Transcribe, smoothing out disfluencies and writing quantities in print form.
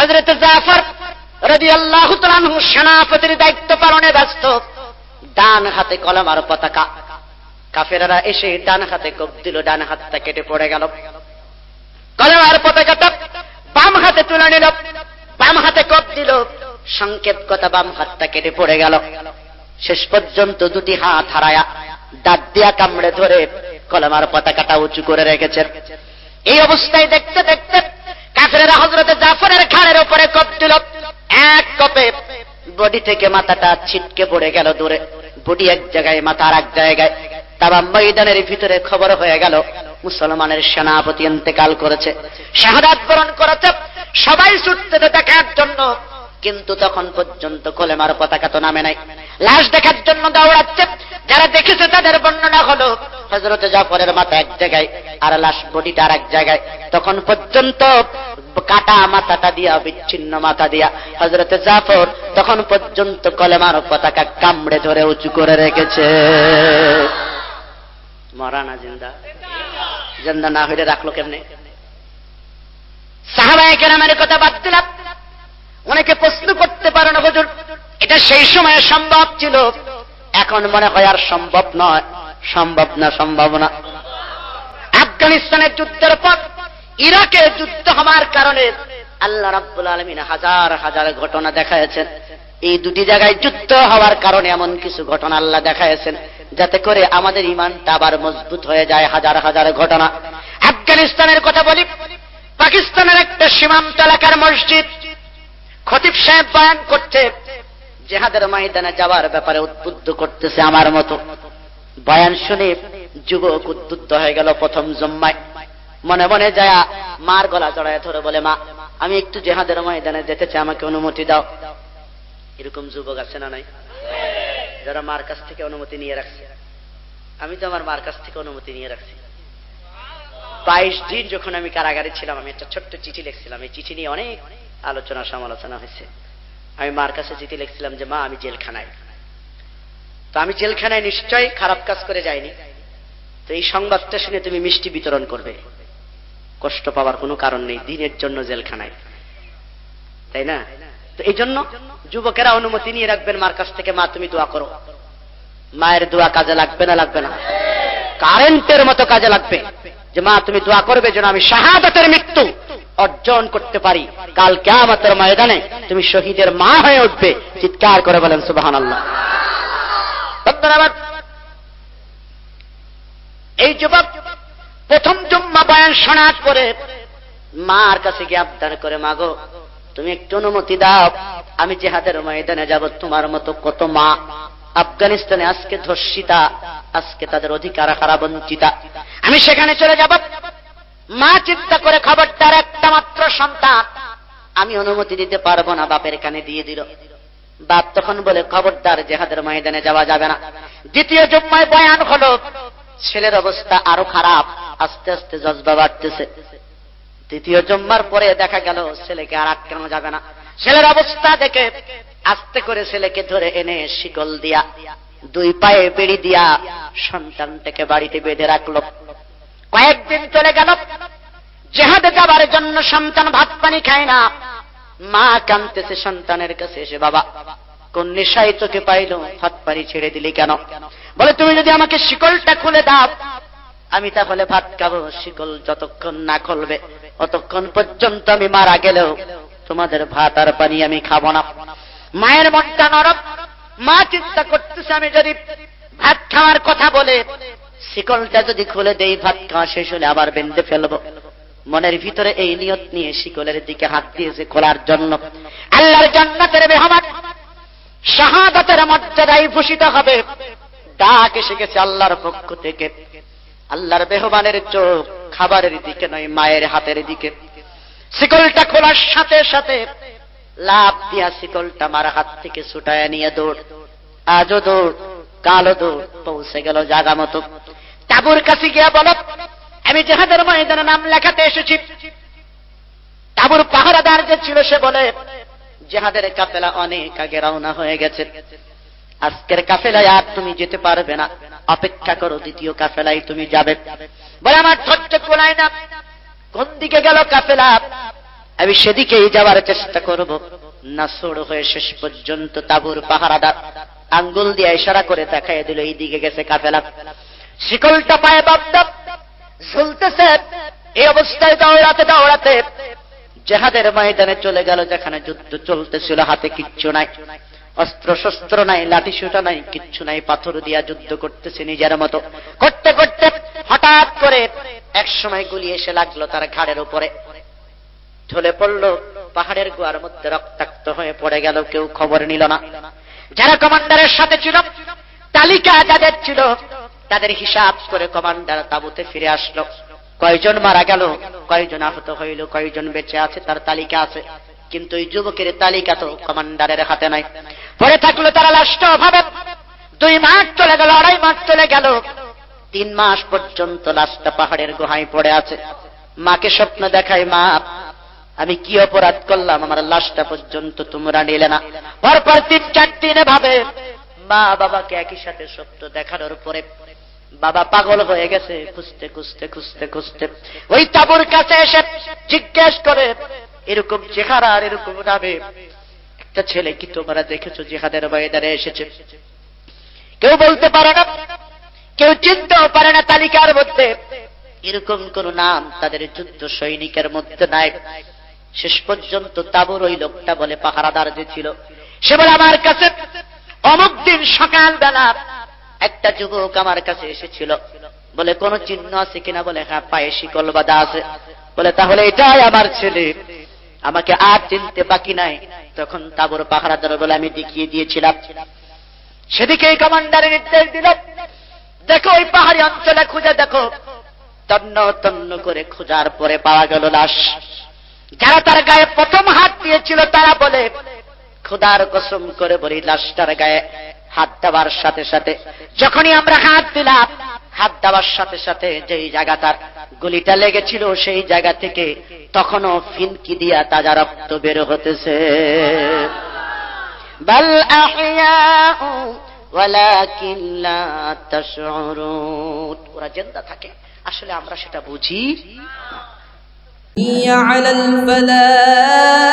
হযরত জাফর রাদিয়াল্লাহু তাআলা আনহু সেনাপতির দায়িত্ব পালনে ব্যস্ত। ডান হাতে কলমার পতাকা, কাফেররা এসে ডান হাতে কোপ দিল, ডান হাতটা কেটে পড়ে গেল। কলমার পতাকাটা বাম হাতে তুলে নিল, বাম হাতে কোপ দিল, সংকেত কথা বাম হাতটা কেটে পড়ে গেল। শেষ পর্যন্ত দুটি হাত হারায়া দাঁত দিয়া কামড়ে ধরে কলমার পতাকাটা উঁচু করে রেখেছেন। এই অবস্থায় দেখতে দেখতে কাফেররা হযরত জাফরের ঘাড়ের উপরে কোপ দিল। এক কোপে বডি থেকে মাথাটা ছিটকে পড়ে গেল দূরে, বডি এক জায়গায়, মাথা আর এক জায়গায়। তামাম ময়দানের ভিতরে খবর হয়ে গেল মুসলমানের সেনাপতি ইন্তেকাল করেছে, শাহাদাত বরণ করেছে। সবাই ছুটতে দেখার জন্য, কিন্তু তখন পর্যন্ত কলেমার পতাকা তো নামে নাই। লাশ দেখার জন্য দৌড়াচ্ছে। যারা দেখেছে তাদের বর্ণনা হলো হযরত জাফরের মাথা এক জায়গায় আর লাশ বডিটা আর এক জায়গায়। তখন পর্যন্ত কাটা মাথাটা দিয়া, বিচ্ছিন্ন মাথা দিয়া হযরত জাফর তখন পর্যন্ত কলেমার পতাকা কামড়ে ধরে উঁচু করে রেখেছে। মরা না জিন্দা? জিন্দা না হইলে রাখলো কেমনে? সাহাবায়ে কেরামের কথা বাদ দিলাম। অনেকে প্রশ্ন করতে পারে না, হুজুর এটা সেই সময়ে সম্ভব ছিল, এখন মনে হয় আর সম্ভব নয়। সম্ভব না, সম্ভব না। আফগানিস্তানের যুদ্ধের পর ইরাকের যুদ্ধ হওয়ার কারণে আল্লাহ রাব্বুল আলামিন হাজার হাজার ঘটনা দেখাইছেন। এই দুটি জায়গায় যুদ্ধ হওয়ার কারণে এমন কিছু ঘটনা আল্লাহ দেখাইছেন যাতে করে আমাদের ঈমানটা আবার মজবুত হয়ে যায়। হাজার হাজার ঘটনা। আফগানিস্তানের কথা বলি, পাকিস্তানের একটা সীমান্ত এলাকার মসজিদ, খতিব সাহেব বয়ান করছে, জিহাদের ময়দানে যাওয়ার ব্যাপারে উদ্বুদ্ধ করতেছে আমার মতো। বয়ান শুনে যুবক উদ্বুদ্ধ হয়ে গেল। প্রথম জুম্মায় মনে মনে যায় মার গলা জড়ায় ধরে বলে, মা আমি একটু জিহাদের ময়দানে যেতে চাই, আমাকে অনুমতি দাও। এরকম যুবক আছে না নাই? যারা মার কাছ থেকে অনুমতি নিয়ে রাখছে। আমি তো আমার মার কাছ থেকে অনুমতি নিয়ে রাখছি। 22 দিন যখন আমি কারাগারে ছিলাম, আমি একটা ছোট্ট চিঠি লিখছিলাম। এই চিঠি নিয়ে অনেক আলোচনা সমালোচনা হয়েছে। আমি মার কাছে চিঠি লিখছিলাম যে মা আমি জেলখানায়। তো আমি জেলখানায় নিশ্চয়ই খারাপ কাজ করে যাইনি, তো এই সংবাদটা শুনে তুমি মিষ্টি বিতরণ করবে, কষ্ট পাওয়ার কোনো কারণ নেই, দিনের জন্য জেলখানায়, তাই না? তো এই জন্য যুবকেরা অনুমতি নিয়ে রাখবেন মার কাছ থেকে, মা তুমি দোয়া করো। মায়ের দোয়া কাজে লাগবে না? লাগবে না? কারেন্টের মতো কাজে লাগবে। যে মা তুমি দোয়া করবে যেন আমি শাহাদাতের মৃত্যু অর্জন করতে পারি, কাল কিয়ামতের ময়দানে তুমি শহীদের মা হয়ে উঠবে। চিৎকার করে বলেন সুবহানাল্লাহ। এই যুবক প্রথম জুম্মা বয়ান শোনার পরে মার কাছে গিয়ে আবদার করে, মা গো তুমি একটু অনুমতি দাও, আমি জিহাদের ময়দানে যাব। তোমার মতো কত মা আফগানিস্তানে আজকে ধর্ষিতা, আজকে তাদের অধিকার হারা বঞ্চিতা, আমি সেখানে চলে যাব। মা চিন্তা করে, খবরদার একটা মাত্র সন্তান, আমি অনুমতি দিতে পারবো না। বাপের কানে দিয়ে দিল। বাপ তখন বলে, খবরদার জিহাদের ময়দানে যাওয়া যাবে না। দ্বিতীয় জুম্মায় বয়ান হলো, ছেলের অবস্থা আরো খারাপ, আস্তে আস্তে জজবা বাড়তেছে। তৃতীয় জুম্মার পরে দেখা গেল ছেলেকে আর আটকানো যাবে না। ছেলের অবস্থা দেখে আস্তে করে ছেলেকে ধরে এনে শিকল দিয়া, 2 পায়ে বেড়ি দিয়া সন্তানটাকে বাড়িতে বেঁধে রাখলো। কয়েকদিন চলে গেল, জিহাদে যাবার জন্য সন্তান ভাত পানি খায় না। মা কাঁদতেছে সন্তানের কাছে এসে, বাবা কোন নেশায় তোকে পাইলো, ভাত পানি ছেড়ে দিলি কেন? বলে, তুমি যদি আমাকে শিকলটা খুলে দাও আমি তাহলে ভাত খাবো। শিকল যতক্ষণ না খুলবে ততক্ষণ পর্যন্ত আমি মারা গেলেও তোমাদের ভাত আর পানি আমি খাবো না। মায়ের মনটা নরম। মা চিন্তা করতেছে, আমি যদি ভাত খাওয়ার কথা বলে শিকলটা যদি খুলে দেই, ভাত খাওয়া শেষ হলে আবার বেঁধে ফেলবো। মনের ভিতরে এই নিয়ত নিয়ে শিকলের দিকে হাত দিয়েছে খোলার জন্য। আল্লাহর জান্নাতের মেহমান, শাহাদাতের মর্যাদায় ভূষিত হবে। ডাক এসে গেছে আল্লাহর পক্ষ থেকে। আল্লাহর মেহমানের চোখ খাবারের দিকে নয়, মায়ের হাতের দিকে। শিকলটা খোলার সাথে সাথে লাফ দিয়া শিকলটা মার হাত থেকে ছুটায় নিয়ে দৌড়, আজও দৌড়, কালো দৌড়, পৌঁছে গেল জায়গা মতো। তাবুর কাছে গিয়া বল, আমি জিহাদের ময়দানে নাম লেখাতে এসেছি। তাবুর পাহারাদার যে ছিল সে বলে, জিহাদের কাফেলা অনেক আগে রওনা হয়ে গেছে, আজকের কাফেলায় আর তুমি যেতে পারবে না, অপেক্ষা করো, দ্বিতীয় কাফেলায় তুমি যাবে। বলে, আমার ধৈর্য কুলায় না। কোন দিকে গেল কাফেলা? আমি সেদিকেই যাওয়ার চেষ্টা করব। নাসড় হয়ে শেষ পর্যন্ত তাঁবুর পাহারাদার আঙ্গুল দিয়ে ইশারা করে দেখায় দিল এইদিকে গেছে কাফেলা। শিকলটা পায়ে বাপদাপ ঝুলতেছে। এই অবস্থায় দৌড়াতে দৌড়াতে জিহাদের ময়দানে চলে গেল, যেখানে যুদ্ধ চলতেছিল। হাতে কিচ্ছু নাই, অস্ত্র শস্ত্র নাই, লাঠি সুটা নাই, কিচ্ছু নাই। পাথর দিয়া যুদ্ধ করতেছে নিজের মতো। করতে করতে হঠাৎ করে এক সময় গুলি এসে লাগলো তার ঘাড়ের উপরে, ঢলে পড়লো। পাহাড়ের গুহার মধ্যে রক্তাক্ত হয়ে পড়ে গেল। কেউ খবর নিল না। যারা কমান্ডারের সাথে ছিল, তালিকা যাদের ছিল, তাদের হিসাব করে কমান্ডার তাঁবুতে ফিরে আসলো। কয়জন মারা গেল, কয়জন আহত হইল, কয়জন বেঁচে আছে তার তালিকা আছে, কিন্তু এই যুবকের তালিকা তো কমান্ডারের হাতে নাই। পরে থাকলো তারা লাশটা অভাবে। 2 মাস চলে গেল, 2.5 মাস চলে গেল, 3 মাস পর্যন্ত লাশটা পাহাড়ের গুহায় পড়ে আছে। মাকে স্বপ্ন দেখায়, মা আমি কি অপরাধ করলাম, আমার লাশটা পর্যন্ত তোমরা নিলে না। পরপর 3-4 দিনে ভাবে। মা বাবাকে একই সাথে স্বপ্ন দেখানোর পরে বাবা পাগল হয়ে গেছে। খুঁজতে খুঁজতে খুঁজতে খুঁজতে ওই তাঁবুর কাছে এসে জিজ্ঞেস করে, এরকম চেহারা আর এরকম নামে একটা ছেলে কি তোমরা দেখেছো জিহাদের ময়দানে এসেছে? কেউ বলতে পারে না, কেউ চিনতেও পারে না। তালিকার মধ্যে এরকম কোন নাম তাদের যুদ্ধ সৈনিকের মধ্যে নাই। শেষ পর্যন্ত তাঁবুর ওই লোকটা বলে, পাহারাদার যে ছিল, সে বলে আমার কাছে অমুক দিন সকালবেলা একটা যুবক আমার কাছে এসেছিল। বলে কোন চিহ্ন আছে কিনা? বলে হ্যাঁ, পায়ে শিকল বাঁধা আছে। বলে তাহলে এটাই আমার ছেলে, আমাকে আর চিনতে বাকি নাই। তখন তাঁবুর পাহারাদার বলে আমি দেখিয়ে দিয়েছিলাম। সেদিকে কমান্ডারের নির্দেশ দিল, দেখো ওই পাহাড়ি অঞ্চলে খুঁজে দেখো। তন্ন তন্ন করে খোঁজার পরে পাওয়া গেল লাশ। যারা তার গায়ে প্রথম হাত দিয়েছিল তারা বলে, খোদার কসম করে বলি, লাশটার গায়ে হাত দেওয়ার সাথে সাথে, যখনই আমরা হাত দিলাম, হাত দেওয়ার সাথে সাথে যেই জায়গাটার গুলিটা লেগেছিল সেই জায়গা থেকে তখনও ফিনকি দিয়া তাজা রক্ত বের হতেছে। বাল আহইয়াউ ওয়ালাকিন লা তাশউরুন। ওরা জিন্দা থাকে, আসলে আমরা সেটা বুঝি। على الفلاح